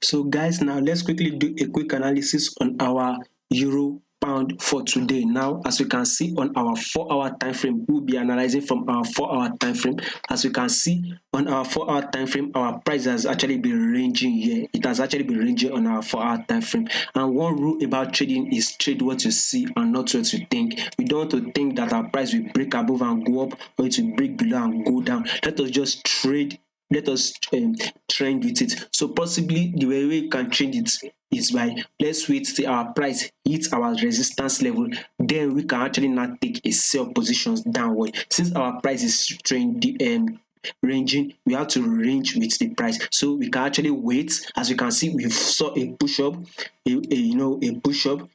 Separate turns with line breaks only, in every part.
So guys, now let's quickly do a quick analysis on our euro pound for today. Now, as you can see on our 4-hour time frame, we'll be analyzing from our 4-hour time frame. As you can see on our 4-hour time frame, our price has actually been ranging here. It has actually been ranging on our 4-hour time frame. And one rule about trading is trade what you see and not what you think. We don't want to think that our price will break above and go up, or it will break below and go down. Let us just trade. Let us trend with it. So possibly the way we can trade it is by, let's wait till our price hits our resistance level, then we can actually now take a sell positions downward. Since our price is ranging, we have to range with the price, so we can actually wait. As you can see, we saw a push up, a push up.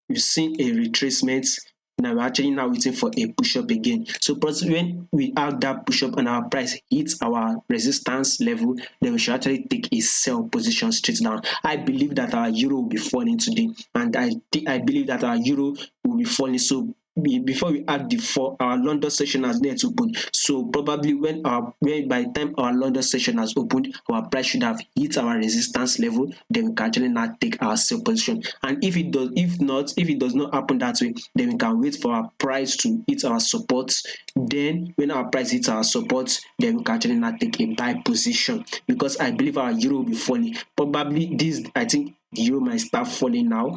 We've seen a retracement. Now we're actually now waiting for a push up again. So when we have that push up and our price hits our resistance level, then we should actually take a sell position straight down. I believe that our euro will be falling today, and I believe that our euro will be falling. So before we add the 4, our London session has not opened. So probably when by the time our London session has opened, our price should have hit our resistance level. Then we can actually now take our sell position. And if it does not happen that way, then we can wait for our price to hit our support. Then when our price hits our support, then we can actually now take a buy position, because I believe our euro will be falling. Probably I think the euro might start falling now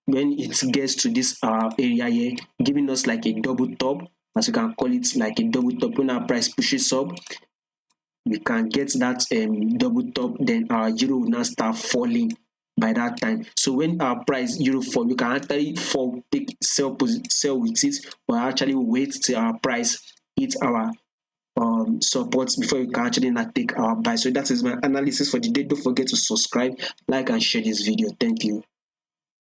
when it gets to this area here, giving us like a double top, as you can call it, like a double top. When our price pushes up, we can get that double top, then our euro will now start falling by that time. So when our price euro fall, we can actually sell with it, or actually wait till our price hit our support before you can actually not take our buy. So that is my analysis for the day. Don't forget to subscribe, like, and share this video. Thank you.